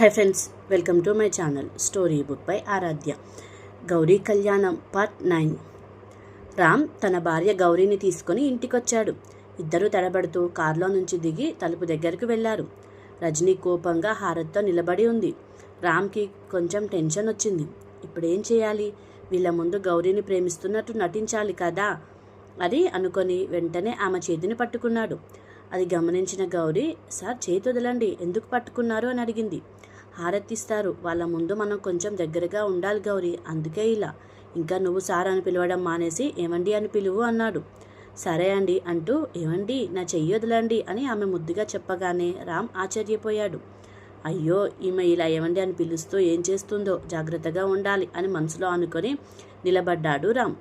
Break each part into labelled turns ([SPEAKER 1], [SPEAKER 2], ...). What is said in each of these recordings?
[SPEAKER 1] Hi friends, welcome to my channel story book by Aaradhya. Gauri Kalyanam part 9. Ram తన భార్య గౌరీని తీసుకొని ఇంటికొచ్చాడు. ఇద్దరూ తడబడుతూ కారులో నుంచి దిగి తలుపు దగ్గరకు వెళ్లారు. రజనీ కోపంగా హారత్తో నిలబడి ఉంది. రామ్కి కొంచెం టెన్షన్ వచ్చింది. ఇప్పుడేం చేయాలి? వీళ్ళ ముందు గౌరీని ప్రేమిస్తున్నట్టు నటించాలి కదా అని అనుకొని వెంటనే ఆమె చేతిని పట్టుకున్నాడు. అది గమనించిన గౌరీ, సార్ చేతి వదలండి, ఎందుకు పట్టుకున్నారు అని అడిగింది. హారతిస్తారు, వాళ్ళ ముందు మనం కొంచెం దగ్గరగా ఉండాలి గౌరీ, అందుకే ఇలా. ఇంకా నువ్వు సార్ అని పిలవడం మానేసి ఏమండి అని పిలువు అన్నాడు. సరే అండి అంటూ ఏమండి నా చెయ్యి వదలండి అని ఆమె ముద్దుగా చెప్పగానే రామ్ ఆశ్చర్యపోయాడు. అయ్యో, ఈమె ఇలా ఏమండి అని పిలుస్తూ ఏం చేస్తుందో, జాగ్రత్తగా ఉండాలి అని మనసులో అనుకొని నిలబడ్డాడు రామ్.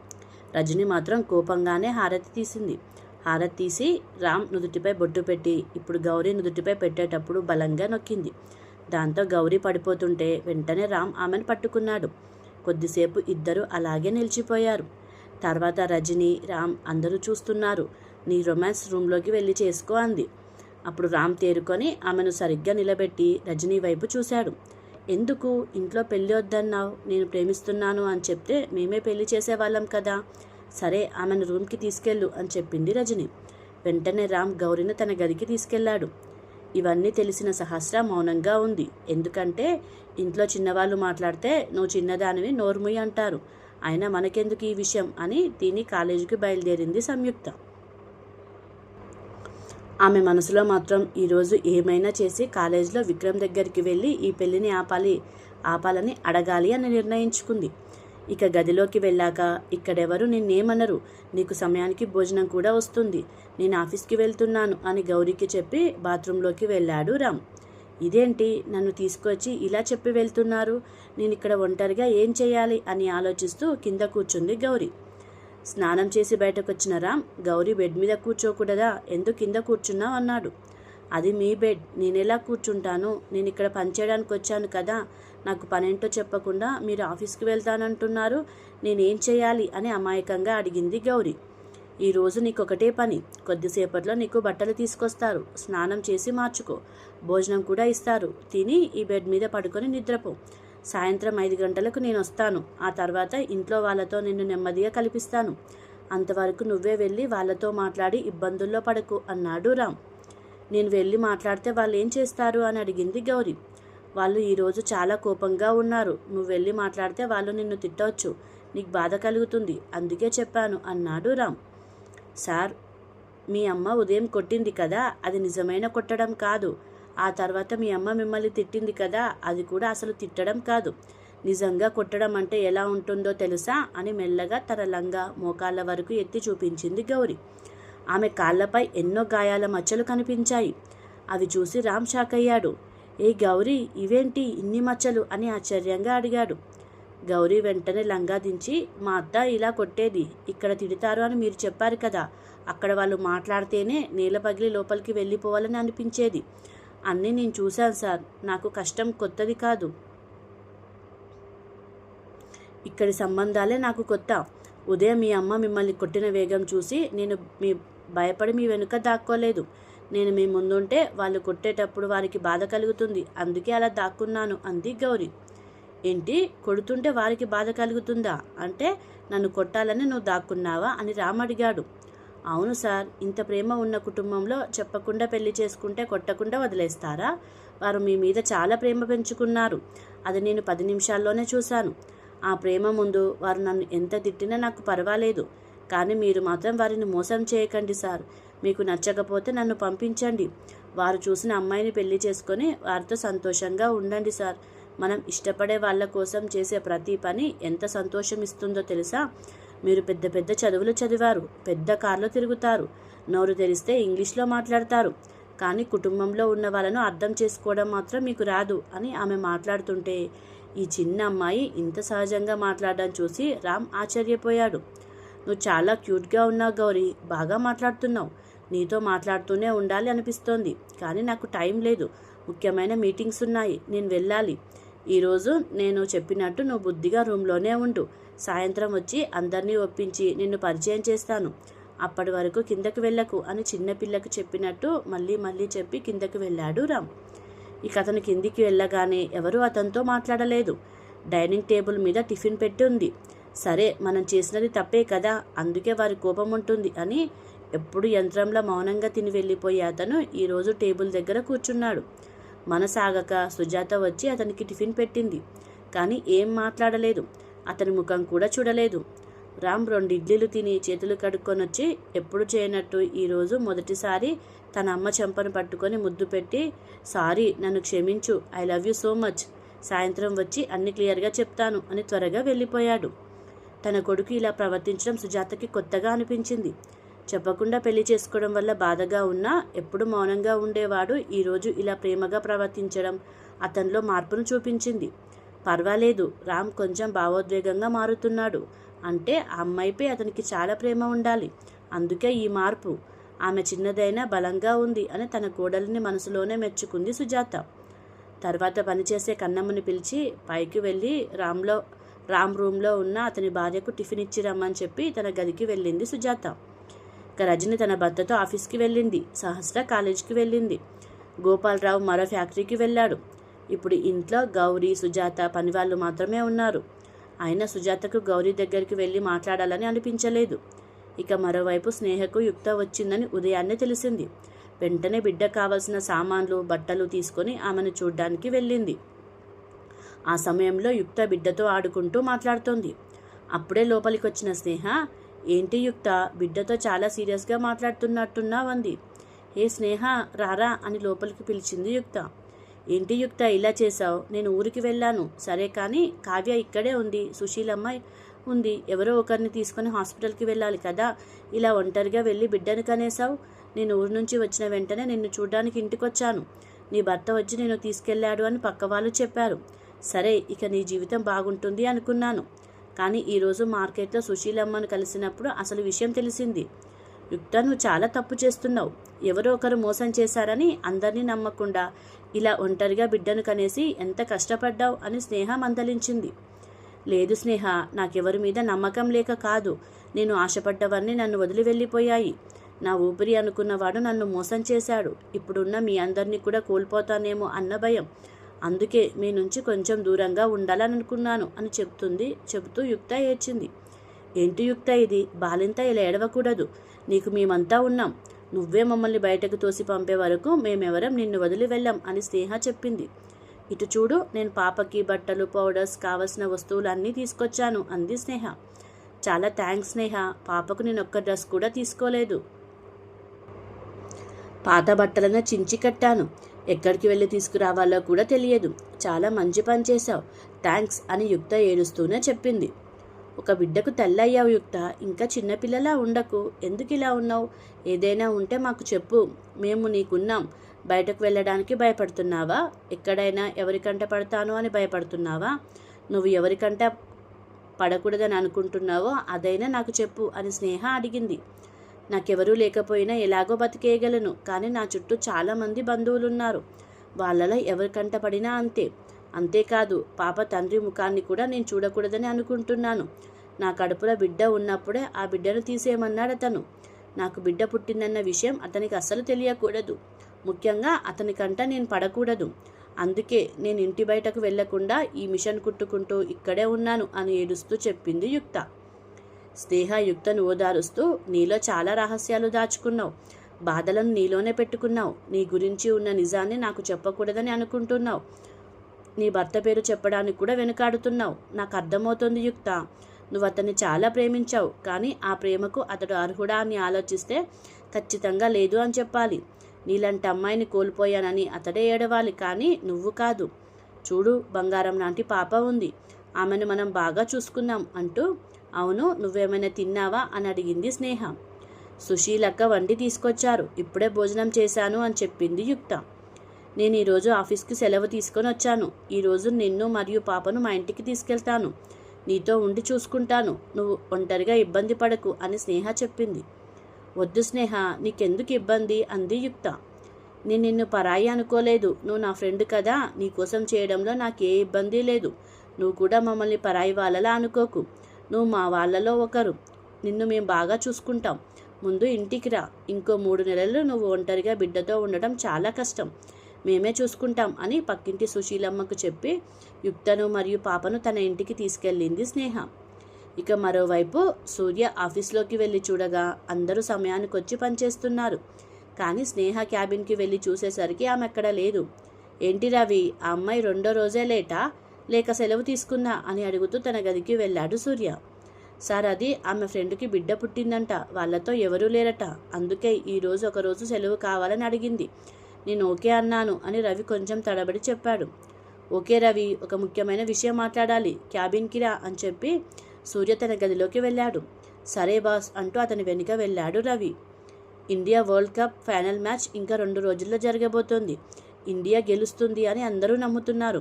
[SPEAKER 1] రజని మాత్రం కోపంగానే హారతి తీసింది. హారతి తీసి రామ్ నుదుటిపై బొట్టు పెట్టి ఇప్పుడు గౌరీ నుదుటిపై పెట్టేటప్పుడు బలంగా నొక్కింది. దాంతో గౌరీ పడిపోతుంటే వెంటనే రామ్ ఆమెను పట్టుకున్నాడు. కొద్దిసేపు ఇద్దరు అలాగే నిలిచిపోయారు. తర్వాత రజని, రామ్ అందరూ చూస్తున్నారు. నీ రొమాన్స్ రూమ్లోకి వెళ్ళి చేసుకో అంది. అప్పుడు రామ్ తేరుకొని ఆమెను సరిగ్గా నిలబెట్టి రజనీ వైపు చూశాడు. ఎందుకు ఇంట్లో పెళ్ళి వద్దన్నావు? నేను ప్రేమిస్తున్నాను అని చెప్తే మేమే పెళ్లి చేసేవాళ్ళం కదా. సరే, ఆమెను రూమ్కి తీసుకెళ్ళు అని చెప్పింది రజని. వెంటనే రామ్ గౌరీని తన గదికి తీసుకెళ్లాడు. ఇవన్నీ తెలిసిన సహస్ర మౌనంగా ఉంది. ఎందుకంటే ఇంట్లో చిన్నవాళ్ళు మాట్లాడితే నువ్వు చిన్నదానివి నోర్ముయి అంటారు. అయినా మనకెందుకు ఈ విషయం అని తిని కాలేజీకి బయలుదేరింది సంయుక్త. ఆమె మనసులో మాత్రం ఈరోజు ఏమైనా చేసి కాలేజీలో విక్రమ్ దగ్గరికి వెళ్ళి ఈ పెళ్లిని ఆపాలని అడగాలి అని నిర్ణయించుకుంది. ఇక గదిలోకి వెళ్ళాక ఇక్కడెవరు నిన్నేమనరు, నీకు సమయానికి భోజనం కూడా వస్తుంది, నేను ఆఫీస్కి వెళ్తున్నాను అని గౌరీకి చెప్పి బాత్రూంలోకి వెళ్ళాడు రామ్. ఇదేంటి నన్ను తీసుకొచ్చి ఇలా చెప్పి వెళ్తున్నారు, నేను ఇక్కడ ఒంటరిగా ఏం చేయాలి అని ఆలోచిస్తూ కింద కూర్చుంది గౌరీ. స్నానం చేసి బయటకు వచ్చిన రామ్, గౌరీ బెడ్ మీద కూర్చోకూడదా, ఎందుకు కింద కూర్చున్నావు అన్నాడు. అది మీ బెడ్, నేనెలా కూర్చుంటాను, నేను ఇక్కడ పనిచేయడానికి వచ్చాను కదా, నాకు పనేంటో చెప్పకుండా మీరు ఆఫీస్కి వెళ్తానంటున్నారు, నేనేం చేయాలి అని అమాయకంగా అడిగింది గౌరీ. ఈరోజు నీకొకటే పని, కొద్దిసేపట్లో నీకు బట్టలు తీసుకొస్తారు, స్నానం చేసి మార్చుకో, భోజనం కూడా ఇస్తారు, తిని ఈ బెడ్ మీద పడుకొని నిద్రపో. సాయంత్రం 5 గంటలకు నేను వస్తాను, ఆ తర్వాత ఇంట్లో వాళ్ళతో నిన్ను నెమ్మదిగా కల్పిస్తాను, అంతవరకు నువ్వే వెళ్ళి వాళ్ళతో మాట్లాడి ఇబ్బందుల్లో పడకు అన్నాడు రామ్. నేను వెళ్ళి మాట్లాడితే వాళ్ళు ఏం చేస్తారు అని అడిగింది గౌరీ. వాళ్ళు ఈరోజు చాలా కోపంగా ఉన్నారు, నువ్వు వెళ్ళి మాట్లాడితే వాళ్ళు నిన్ను తిట్టవచ్చు, నీకు బాధ కలుగుతుంది, అందుకే చెప్పాను అన్నాడు రామ్. సార్, మీ అమ్మ ఉదయం కొట్టింది కదా, అది నిజమైన కొట్టడం కాదు. ఆ తర్వాత మీ అమ్మ మిమ్మల్ని తిట్టింది కదా, అది కూడా అసలు తిట్టడం కాదు. నిజంగా కొట్టడం అంటే ఎలా ఉంటుందో తెలుసా అని మెల్లగా తన లంగా మోకాళ్ళ వరకు ఎత్తి చూపించింది గౌరీ. ఆమె కాళ్లపై ఎన్నో గాయాల మచ్చలు కనిపించాయి. అవి చూసి రామ్ షాక్ అయ్యాడు. ఏ గౌరీ, ఇవేంటి ఇన్ని మచ్చలు అని ఆశ్చర్యంగా అడిగాడు. గౌరీ వెంటనే లంగా దించి, మా అత్త ఇలా కొట్టేది, ఇక్కడ తిడతారు అని మీరు చెప్పారు కదా, అక్కడ వాళ్ళు మాట్లాడితేనే నేల పగిలి లోపలికి వెళ్ళిపోవాలని అనిపించేది. అన్నీ నేను చూశాను సార్, నాకు కష్టం కొత్తది కాదు, ఇక్కడి సంబంధాలే నాకు కొత్త. ఉదయం మీ అమ్మ మిమ్మల్ని కొట్టిన వేగం చూసి నేను భయపడి మీ వెనుక దాక్కోలేదు. నేను మీ ముందుంటే వాళ్ళు కొట్టేటప్పుడు వారికి బాధ కలుగుతుంది, అందుకే అలా దాక్కున్నాను అంది గౌరీ. ఏంటి, కొడుతుంటే వారికి బాధ కలుగుతుందా అంటే నన్ను కొట్టాలని నువ్వు దాక్కున్నావా అని రామ్ అడిగాడు. అవును సార్, ఇంత ప్రేమ ఉన్న కుటుంబంలో చెప్పకుండా పెళ్లి చేసుకుంటే కొట్టకుండా వదిలేస్తారా? వారు మీ మీద చాలా ప్రేమ పెంచుకున్నారు, అది నేను 10 నిమిషాల్లోనే చూశాను. ఆ ప్రేమ ముందు వారు నన్ను ఎంత తిట్టినా నాకు పర్వాలేదు, కానీ మీరు మాత్రం వారిని మోసం చేయకండి సార్. మీకు నచ్చకపోతే నన్ను పంపించండి, వారు చూసిన అమ్మాయిని పెళ్లి చేసుకొని వారితో సంతోషంగా ఉండండి సార్. మనం ఇష్టపడే వాళ్ళ కోసం చేసే ప్రతి పని ఎంత సంతోషం ఇస్తుందో తెలుసా? మీరు పెద్ద పెద్ద చదువులు చదివారు, పెద్ద కార్లో తిరుగుతారు, నోరు తెరిస్తే ఇంగ్లీష్లో మాట్లాడతారు, కానీ కుటుంబంలో ఉన్న వాళ్ళను అర్థం చేసుకోవడం మాత్రం మీకు రాదు అని ఆమె మాట్లాడుతుంటే ఈ చిన్న అమ్మాయి ఇంత సహజంగా మాట్లాడడం చూసి రామ్ ఆశ్చర్యపోయాడు. నువ్వు చాలా క్యూట్గా ఉన్నావు గౌరీ, బాగా మాట్లాడుతున్నావు, నీతో మాట్లాడుతూనే ఉండాలి అనిపిస్తోంది, కానీ నాకు టైం లేదు, ముఖ్యమైన మీటింగ్స్ ఉన్నాయి, నేను వెళ్ళాలి. ఈరోజు నేను చెప్పినట్టు నువ్వు బుద్ధిగా రూమ్లోనే ఉండు, సాయంత్రం వచ్చి అందరినీ ఒప్పించి నిన్ను పరిచయం చేస్తాను, అప్పటి వరకు కిందకి వెళ్ళకు అని చిన్నపిల్లకి చెప్పినట్టు మళ్ళీ చెప్పి కిందకి వెళ్ళాడు రామ్. ఇక అతను కిందికి వెళ్ళగానే ఎవరూ అతనితో మాట్లాడలేదు. డైనింగ్ టేబుల్ మీద టిఫిన్ పెట్టి ఉంది. సరే, మనం చేసినది తప్పే కదా, అందుకే వారి కోపం ఉంటుంది అని ఎప్పుడు యంత్రంలో మౌనంగా తిని వెళ్ళిపోయే అతను ఈరోజు టేబుల్ దగ్గర కూర్చున్నాడు. మనసాగక సుజాత వచ్చి అతనికి టిఫిన్ పెట్టింది. కానీ ఏం మాట్లాడలేదు. అతని ముఖం కూడా చూడలేదు. రామ్ 2 ఇడ్లీలు తిని చేతులు కడుక్కొని వచ్చి ఎప్పుడు చేయనట్టు ఈరోజు మొదటిసారి తన అమ్మ చెంపను పట్టుకొని ముద్దు పెట్టి, సారీ, నన్ను క్షమించు, I love you so much, సాయంత్రం వచ్చి అన్ని క్లియర్గా చెప్తాను అని త్వరగా వెళ్ళిపోయాడు. తన కొడుకు ఇలా ప్రవర్తించడం సుజాతకి కొత్తగా అనిపించింది. చెప్పకుండా పెళ్లి చేసుకోవడం వల్ల బాధగా ఉన్నా ఎప్పుడు మౌనంగా ఉండేవాడు ఈరోజు ఇలా ప్రేమగా ప్రవర్తించడం అతనిలో మార్పును చూపించింది. పర్వాలేదు, రామ్ కొంచెం భావోద్వేగంగా మారుతున్నాడు అంటే ఆ అమ్మాయిపై అతనికి చాలా ప్రేమ ఉండాలి. అందుకే ఈ మార్పు. ఆమె చిన్నదైనా బలంగా ఉంది అని తన కోడలిని మనసులోనే మెచ్చుకుంది సుజాత. తర్వాత పనిచేసే కన్నమ్మని పిలిచి పైకి వెళ్ళి రామ్ రూమ్లో ఉన్న అతని భార్యకు టిఫిన్ ఇచ్చి రమ్మని చెప్పి తన గదికి వెళ్ళింది సుజాత. ఇక రజని తన భర్తతో ఆఫీస్కి వెళ్ళింది. సహస్ర కాలేజీకి వెళ్ళింది. గోపాలరావు మరో ఫ్యాక్టరీకి వెళ్ళాడు. ఇప్పుడు ఇంట్లో గౌరీ, సుజాత, పనివాళ్ళు మాత్రమే ఉన్నారు. అయినా సుజాతకు గౌరీ దగ్గరికి వెళ్ళి మాట్లాడాలని అనిపించలేదు. ఇక మరోవైపు స్నేహకు యుక్త వచ్చిందని ఉదయాన్నే తెలిసింది. వెంటనే బిడ్డ కావలసిన సామాన్లు, బట్టలు తీసుకొని ఆమెను చూడ్డానికి వెళ్ళింది. ఆ సమయంలో యుక్త బిడ్డతో ఆడుకుంటూ మాట్లాడుతోంది. అప్పుడే లోపలికి వచ్చిన స్నేహ, ఏంటి యుక్త, బిడ్డతో చాలా సీరియస్గా మాట్లాడుతున్నట్టున్నావంది. ఏ స్నేహ, రారా అని లోపలికి పిలిచింది యుక్త. ఏంటి యుక్త ఇలా చేశావు? నేను ఊరికి వెళ్ళాను. సరే కానీ కావ్య ఇక్కడే ఉంది, సుశీలమ్మ ఉంది, ఎవరో ఒకరిని తీసుకొని హాస్పిటల్కి వెళ్ళాలి కదా, ఇలా ఒంటరిగా వెళ్ళి బిడ్డను కనేసావు. నేను ఊరి నుంచి వచ్చిన వెంటనే నిన్ను చూడ్డానికి ఇంటికొచ్చాను. నీ భర్త వచ్చి నేను తీసుకెళ్లాడు అని పక్క వాళ్ళు చెప్పారు. సరే, ఇక నీ జీవితం బాగుంటుంది అనుకున్నాను. కానీ ఈరోజు మార్కెట్లో సుశీలమ్మను కలిసినప్పుడు అసలు విషయం తెలిసింది. యుక్త, నువ్వు చాలా తప్పు చేస్తున్నావు. ఎవరో ఒకరు మోసం చేశారని అందరినీ నమ్మకుండా ఇలా ఒంటరిగా బిడ్డను కనేసి ఎంత కష్టపడ్డావు అని స్నేహ మందలించింది. లేదు స్నేహ, నాకెవరి మీద నమ్మకం లేక కాదు. నేను ఆశపడ్డవన్నీ నన్ను వదిలి వెళ్ళిపోయాయి. నా ఊపిరి అనుకున్నవాడు నన్ను మోసం చేశాడు. ఇప్పుడున్న మీ అందరినీ కూడా కోల్పోతానేమో అన్న భయం. అందుకే మీ నుంచి కొంచెం దూరంగా ఉండాలని అనుకున్నాను అని చెబుతూ యుక్త ఏడ్చింది. ఏంటి యుక్త ఇది? బాలింత ఇలా ఏడవకూడదు. నీకు మేమంతా ఉన్నాం. నువ్వే మమ్మల్ని బయటకు తోసి పంపే వరకు మేమెవరం నిన్ను వదిలి వెళ్ళాం అని స్నేహ చెప్పింది. ఇటు చూడు, నేను పాపకి బట్టలు, పౌడర్స్, కావలసిన వస్తువులన్నీ తీసుకొచ్చాను అంది స్నేహ. చాలా థ్యాంక్స్ స్నేహ, పాపకు నేను ఒక్క డ్రెస్ కూడా తీసుకోలేదు. పాత బట్టలను చించి కట్టాను. ఎక్కడికి వెళ్ళి తీసుకురావాలో కూడా తెలియదు. చాలా మంచి పని చేశావు, థ్యాంక్స్ అని యుక్త ఏడుస్తూనే చెప్పింది. ఒక బిడ్డకు తల్లయ్యావు యుక్త, ఇంకా చిన్నపిల్లలా ఉండకు. ఎందుకు ఇలా ఉన్నావు? ఏదైనా ఉంటే మాకు చెప్పు, మేము నీకున్నాం. బయటకు వెళ్ళడానికి భయపడుతున్నావా? ఎక్కడైనా ఎవరికంట పడతాను అని భయపడుతున్నావా? నువ్వు ఎవరికంట పడకూడదని అనుకుంటున్నావో అదైనా నాకు చెప్పు అని స్నేహ అడిగింది. నాకెవరూ లేకపోయినా ఎలాగో బతికేయగలను. కానీ నా చుట్టూ చాలామంది బంధువులున్నారు. వాళ్ళలో ఎవరికంట పడినా అంతే. అంతేకాదు, పాప తండ్రి ముఖాన్ని కూడా నేను చూడకూడదని అనుకుంటున్నాను. నా కడుపులో బిడ్డ ఉన్నప్పుడే ఆ బిడ్డను తీసేయమన్నాడు అతను. నాకు బిడ్డ పుట్టిందన్న విషయం అతనికి అస్సలు తెలియకూడదు. ముఖ్యంగా అతనికంట నేను పడకూడదు. అందుకే నేను ఇంటి బయటకు వెళ్లకుండా ఈ మిషన్ కుట్టుకుంటూ ఇక్కడే ఉన్నాను అని ఏడుస్తూ చెప్పింది యుక్త. స్నేహ యుక్తను ఓదారుస్తూ, నీలో చాలా రహస్యాలు దాచుకున్నావు. బాధలను నీలోనే పెట్టుకున్నావు. నీ గురించి ఉన్న నిజాన్ని నాకు చెప్పకూడదని అనుకుంటున్నావు. నీ భర్త పేరు చెప్పడానికి కూడా వెనుకాడుతున్నావు. నాకు అర్థమవుతోంది యుక్త, నువ్వు అతన్ని చాలా ప్రేమించావు. కానీ ఆ ప్రేమకు అతడు అర్హుడా అని ఆలోచిస్తే ఖచ్చితంగా లేదు అని చెప్పాలి. నీలాంటి అమ్మాయిని కోల్పోయానని అతడే ఏడవాలి, కానీ నువ్వు కాదు. చూడు, బంగారం లాంటి పాప ఉంది. ఆమెను మనం బాగా చూసుకున్నాం అంటూ. అవును, నువ్వేమైనా తిన్నావా అని అడిగింది స్నేహ. సుశీలక్క వండి తీసుకొచ్చారు. ఇప్పుడే భోజనం చేశాను అని చెప్పింది యుక్త. నేను ఈరోజు ఆఫీస్కి సెలవు తీసుకొని వచ్చాను. ఈరోజు నిన్ను మరియు పాపను మా ఇంటికి తీసుకెళ్తాను. నీతో ఉండి చూసుకుంటాను. నువ్వు ఒంటరిగా ఇబ్బంది పడకు అని స్నేహ చెప్పింది. వద్దు స్నేహ, నీకెందుకు ఇబ్బంది అంది యుక్త. నేను నిన్ను పరాయి అనుకోలేదు. నువ్వు నా ఫ్రెండ్ కదా, నీకోసం చేయడంలో నాకే ఇబ్బంది లేదు. నువ్వు కూడా మమ్మల్ని పరాయి వాళ్ళలా అనుకోకు. నువ్వు మా వాళ్ళలో ఒకరు. నిన్ను మేము బాగా చూసుకుంటాం. ముందు ఇంటికి రా. ఇంకో 3 నెలలు నువ్వు ఒంటరిగా బిడ్డతో ఉండడం చాలా కష్టం. మేమే చూసుకుంటాం అని పక్కింటి సుశీలమ్మకు చెప్పి యుక్తను మరియు పాపను తన ఇంటికి తీసుకెళ్ళింది స్నేహ. ఇక మరోవైపు సూర్య ఆఫీస్లోకి వెళ్ళి చూడగా అందరూ సమయానికి వచ్చి పనిచేస్తున్నారు. కానీ స్నేహ క్యాబిన్కి వెళ్ళి చూసేసరికి ఆమె అక్కడ లేదు. ఏంటి రవి, ఆ అమ్మాయి రెండో రోజే లేటా లేక సెలవు తీసుకుందా అని అడుగుతూ తన గదికి వెళ్ళాడు సూర్య. సార్, అది ఆమె ఫ్రెండ్కి బిడ్డ పుట్టిందంట, వాళ్ళతో ఎవరూ లేరట, అందుకే ఈరోజు ఒకరోజు సెలవు కావాలని అడిగింది. నేను ఓకే అన్నాను అని రవి కొంచెం తడబడి చెప్పాడు. ఓకే రవి, ఒక ముఖ్యమైన విషయం మాట్లాడాలి, క్యాబిన్కి రా అని చెప్పి సూర్య తన గదిలోకి వెళ్ళాడు. సరే బాస్ అంటూ అతని వెనుక వెళ్ళాడు Ravi. India world cup final match ఇంకా 2 రోజుల్లో జరగబోతోంది. ఇండియా గెలుస్తుంది అని అందరూ నమ్ముతున్నారు.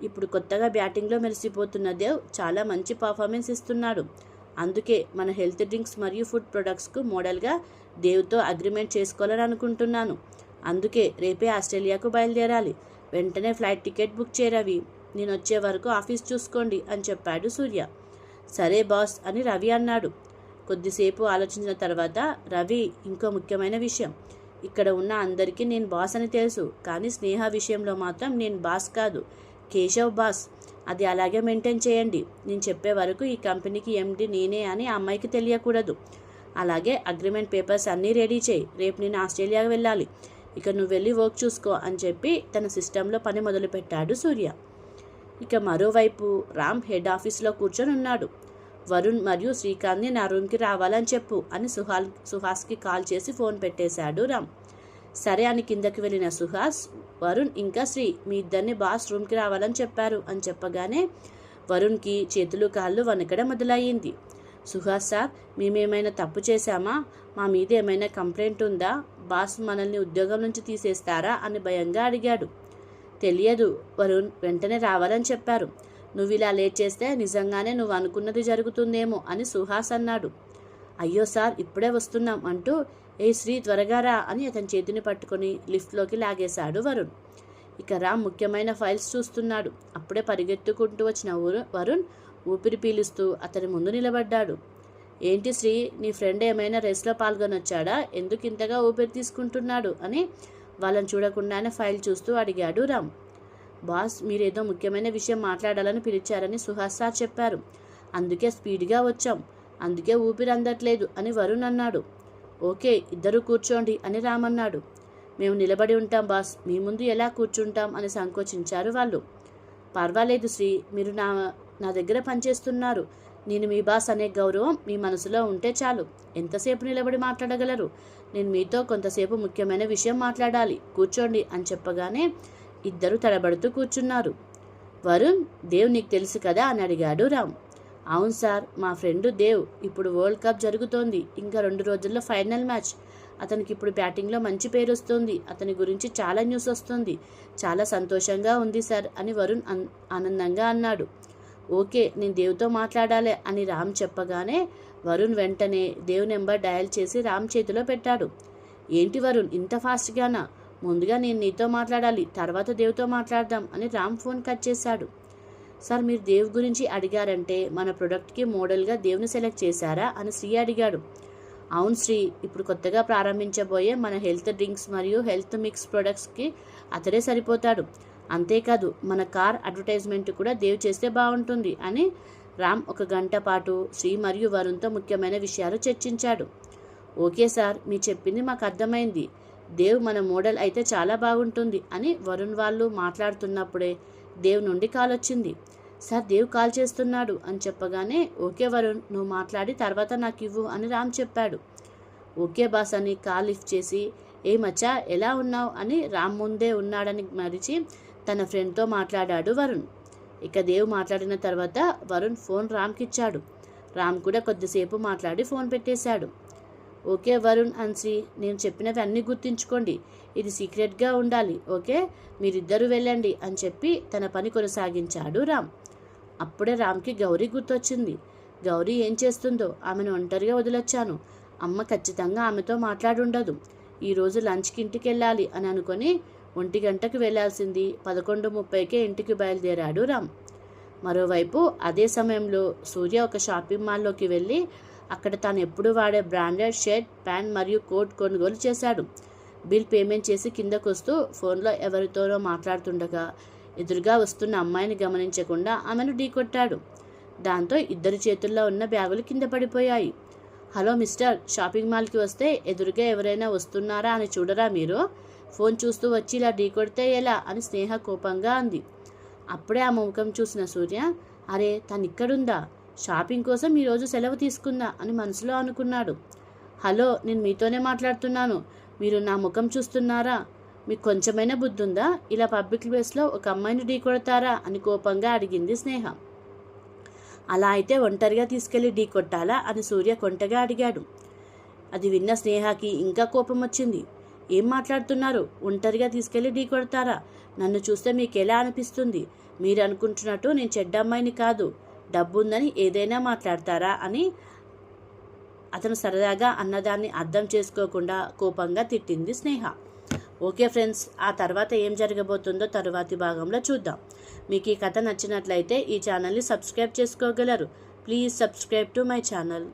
[SPEAKER 1] ఇప్పుడు కొత్తగా బ్యాటింగ్లో మెరిసిపోతున్న దేవ్ చాలా మంచి పర్ఫార్మెన్స్ ఇస్తున్నాడు. అందుకే మన హెల్త్ డ్రింక్స్ మరియు ఫుడ్ ప్రొడక్ట్స్కు మోడల్గా దేవ్తో అగ్రిమెంట్ చేసుకోవాలని అనుకుంటున్నాను. అందుకే రేపే ఆస్ట్రేలియాకు బయలుదేరాలి. వెంటనే ఫ్లైట్ టికెట్ బుక్ చేయరవి. నేను వచ్చే వరకు ఆఫీస్ చూసుకోండి అని చెప్పాడు సూర్య. సరే బాస్ అని రవి అన్నాడు. కొద్దిసేపు ఆలోచించిన తర్వాత రవి, ఇంకో ముఖ్యమైన విషయం, ఇక్కడ ఉన్న అందరికీ నేను బాస్ అని తెలుసు, కానీ స్నేహ విషయంలో మాత్రం నేను బాస్ కాదు, కేశవ్ బాస్. అది అలాగే మెయింటైన్ చేయండి. నేను చెప్పే వరకు ఈ కంపెనీకి ఎండి నేనే అని ఆ అమ్మాయికి తెలియకూడదు. అలాగే అగ్రిమెంట్ పేపర్స్ అన్నీ రెడీ చేయి. రేపు నేను ఆస్ట్రేలియాకి వెళ్ళాలి. ఇక నువ్వు వెళ్ళి వర్క్ చూసుకో అని చెప్పి తన సిస్టంలో పని మొదలుపెట్టాడు సూర్య. ఇక మరోవైపు రామ్ హెడ్ ఆఫీస్లో కూర్చొని ఉన్నాడు. వరుణ్ మరియు శ్రీకాంత్ని నా రూమ్కి రావాలని చెప్పు అని సుహాస్కి కాల్ చేసి ఫోన్ పెట్టేశాడు రామ్. సరే అని కిందకి వెళ్ళిన సుహాస్, వరుణ్ ఇంకా శ్రీ మీ ఇద్దరిని బాస్ రూమ్కి రావాలని చెప్పారు అని చెప్పగానే వరుణ్కి చేతులు కాళ్ళు వణకడం మొదలయ్యింది. సుహాస్ సార్, మేమేమైనా తప్పు చేశామా? మా మీద ఏమైనా కంప్లైంట్ ఉందా? బాస్ మనల్ని ఉద్యోగం నుంచి తీసేస్తారా అని భయంగా అడిగాడు. తెలియదు వరుణ్, వెంటనే రావాలని చెప్పారు. నువ్వు ఇలా లేట్ చేస్తే నిజంగానే నువ్వు అనుకున్నది జరుగుతుందేమో అని సుహాస్ అన్నాడు. అయ్యో సార్, ఇప్పుడే వస్తున్నాం అంటూ ఏ శ్రీ త్వరగా రా అని అతని చేతిని పట్టుకొని లిఫ్ట్లోకి లాగేశాడు వరుణ్. ఇక రామ్ ముఖ్యమైన ఫైల్స్ చూస్తున్నాడు. అప్పుడే పరిగెత్తుకుంటూ వచ్చిన వరుణ్ ఊపిరి పీలుస్తూ అతని ముందు నిలబడ్డాడు. ఏంటి శ్రీ, నీ ఫ్రెండ్ ఏమైనా రేస్లో పాల్గొనొచ్చాడా? ఎందుకు ఇంతగా ఊపిరి తీసుకుంటున్నాడు అని వాళ్ళని చూడకుండానే ఫైల్ చూస్తూ అడిగాడు రామ్. బాస్, మీరేదో ముఖ్యమైన విషయం మాట్లాడాలని పిలిచారని సుహాస్ సార్ చెప్పారు. అందుకే స్పీడ్గా వచ్చాం. అందుకే ఊపిరి అందట్లేదు అని వరుణ్ అన్నాడు. ఓకే, ఇద్దరు కూర్చోండి అని రామ్ అన్నాడు. మేము నిలబడి ఉంటాం బాస్, మీ ముందు ఎలా కూర్చుంటాం అని సంకోచించారు వాళ్ళు. పర్వాలేదు శ్రీ, మీరు నా దగ్గర పనిచేస్తున్నారు. నేను మీ బాస్ అనే గౌరవం మీ మనసులో ఉంటే చాలు. ఎంతసేపు నిలబడి మాట్లాడగలరు? నేను మీతో కొంతసేపు ముఖ్యమైన విషయం మాట్లాడాలి, కూర్చోండి అని చెప్పగానే ఇద్దరు తడబడుతూ కూర్చున్నారు. వరుణ్, దేవ్ నీకు తెలుసు కదా అని అడిగాడు రామ్. అవును సార్, మా ఫ్రెండ్ దేవ్. ఇప్పుడు వరల్డ్ కప్ జరుగుతోంది. ఇంకా 2 రోజుల్లో ఫైనల్ మ్యాచ్. అతనికి ఇప్పుడు బ్యాటింగ్లో మంచి పేరు వస్తుంది. అతని గురించి చాలా న్యూస్ వస్తుంది. చాలా సంతోషంగా ఉంది సార్ అని వరుణ్ ఆనందంగా అన్నాడు. ఓకే, నేను దేవ్తో మాట్లాడాలి అని రామ్ చెప్పగానే వరుణ్ వెంటనే దేవ్ నెంబర్ డయల్ చేసి రామ్ చేతిలో పెట్టాడు. ఏంటి వరుణ్, ఇంత ఫాస్ట్గానా? ముందుగా నేను నీతో మాట్లాడాలి, తర్వాత దేవ్తో మాట్లాడదాం అని రామ్ ఫోన్ కట్ చేశాడు. సార్, మీరు దేవ్ గురించి అడిగారంటే మన ప్రొడక్ట్కి మోడల్గా దేవ్ని సెలెక్ట్ చేశారా అని శ్రీ అడిగాడు. అవును శ్రీ, ఇప్పుడు కొత్తగా ప్రారంభించబోయే మన హెల్త్ డ్రింక్స్ మరియు హెల్త్ మిక్స్ ప్రొడక్ట్స్కి అతడే సరిపోతాడు. అంతేకాదు మన కార్ అడ్వర్టైజ్మెంట్ కూడా దేవ్ చేస్తే బాగుంటుంది అని రామ్ 1 గంట పాటు శ్రీ మరియు వరుణ్తో ముఖ్యమైన విషయాలు చర్చించాడు. ఓకే సార్, మీరు చెప్పింది మాకు అర్థమైంది. దేవ్ మన మోడల్ అయితే చాలా బాగుంటుంది అని వరుణ్ వాళ్ళు మాట్లాడుతున్నప్పుడే దేవ్ నుండి కాల్ వచ్చింది. సార్, దేవ్ కాల్ చేస్తున్నాడు అని చెప్పగానే ఓకే వరుణ్, నువ్వు మాట్లాడి తర్వాత నాకు ఇవ్వు అని రామ్ చెప్పాడు. ఓకే బాస్ అని కాల్ లిఫ్ట్ చేసి ఏ మచ్చా ఎలా ఉన్నావు అని రామ్ ముందే ఉన్నాడని మరిచి తన ఫ్రెండ్తో మాట్లాడాడు వరుణ్. ఇక దేవ్ మాట్లాడిన తర్వాత వరుణ్ ఫోన్ రామ్కి ఇచ్చాడు. రామ్ కూడా కొద్దిసేపు మాట్లాడి ఫోన్ పెట్టేశాడు. ఓకే వరుణ్ అండ్ శ్రీ, నేను చెప్పినవి అన్నీ గుర్తుంచుకోండి. ఇది సీక్రెట్గా ఉండాలి. ఓకే, మీరిద్దరూ వెళ్ళండి అని చెప్పి తన పని కొనసాగించాడు రామ్. అప్పుడే రామ్కి గౌరీ గుర్తొచ్చింది. గౌరీ ఏం చేస్తుందో, ఆమెను ఒంటరిగా వదిలొచ్చాను. అమ్మ ఖచ్చితంగా ఆమెతో మాట్లాడుండదు. ఈరోజు లంచ్కి ఇంటికి వెళ్ళాలి అని అనుకొని 1 గంటకు వెళ్లాల్సింది 11:30కే ఇంటికి బయలుదేరాడు రామ్. మరోవైపు అదే సమయంలో సూర్య ఒక షాపింగ్ మాల్లోకి వెళ్ళి అక్కడ తాను ఎప్పుడు వాడే బ్రాండెడ్ షర్ట్, ప్యాంట్ మరియు కోట్ కొనుగోలు చేశాడు. బిల్ పేమెంట్ చేసి కిందకొస్తూ ఫోన్లో ఎవరితోనో మాట్లాడుతుండగా ఎదురుగా వస్తున్న అమ్మాయిని గమనించకుండా ఆమెను ఢీకొట్టాడు. దాంతో ఇద్దరి చేతుల్లో ఉన్న బ్యాగులు కింద పడిపోయాయి. హలో మిస్టర్, షాపింగ్ మాల్కి వస్తే ఎదురుగా ఎవరైనా వస్తున్నారా అని చూడరా మీరు? ఫోన్ చూస్తూ వచ్చి ఇలా ఢీకొడితే ఎలా అని స్నేహ కోపంగా అంది. అప్పుడే ఆ ముఖం చూసిన సూర్య, అరే తనిక్కడుందా, షాపింగ్ కోసం ఈరోజు సెలవు తీసుకుందా అని మనసులో అనుకున్నాడు. హలో, నేను మీతోనే మాట్లాడుతున్నాను, మీరు నా ముఖం చూస్తున్నారా? మీకు కొంచెమైనా బుద్ధి ఉందా? ఇలా పబ్లిక్ ప్లేస్లో ఒక అమ్మాయిని ఢీకొడతారా అని కోపంగా అడిగింది స్నేహ. అలా అయితే ఒంటరిగా తీసుకెళ్లి ఢీకొట్టాలా అని సూర్య కొంటగా అడిగాడు. అది విన్న స్నేహకి ఇంకా కోపం వచ్చింది. ఏం మాట్లాడుతున్నారు? ఒంటరిగా తీసుకెళ్లి ఢీకొడతారా? నన్ను చూస్తే మీకు ఎలా అనిపిస్తుంది? మీరు అనుకుంటున్నట్టు నేను చెడ్డ అమ్మాయిని కాదు. డబ్బుందని ఏదైనా మాట్లాడతారా అని అతను సరదాగా అన్నదాన్ని అర్థం చేసుకోకుండా కోపంగా తిట్టింది స్నేహ. ఓకే ఫ్రెండ్స్, ఆ తర్వాత ఏం జరగబోతుందో తరువాతి భాగంలో చూద్దాం. మీకు ఈ కథ నచ్చినట్లయితే ఈ ఛానల్ని సబ్స్క్రైబ్ చేసుకోగలరు. Please subscribe to my channel.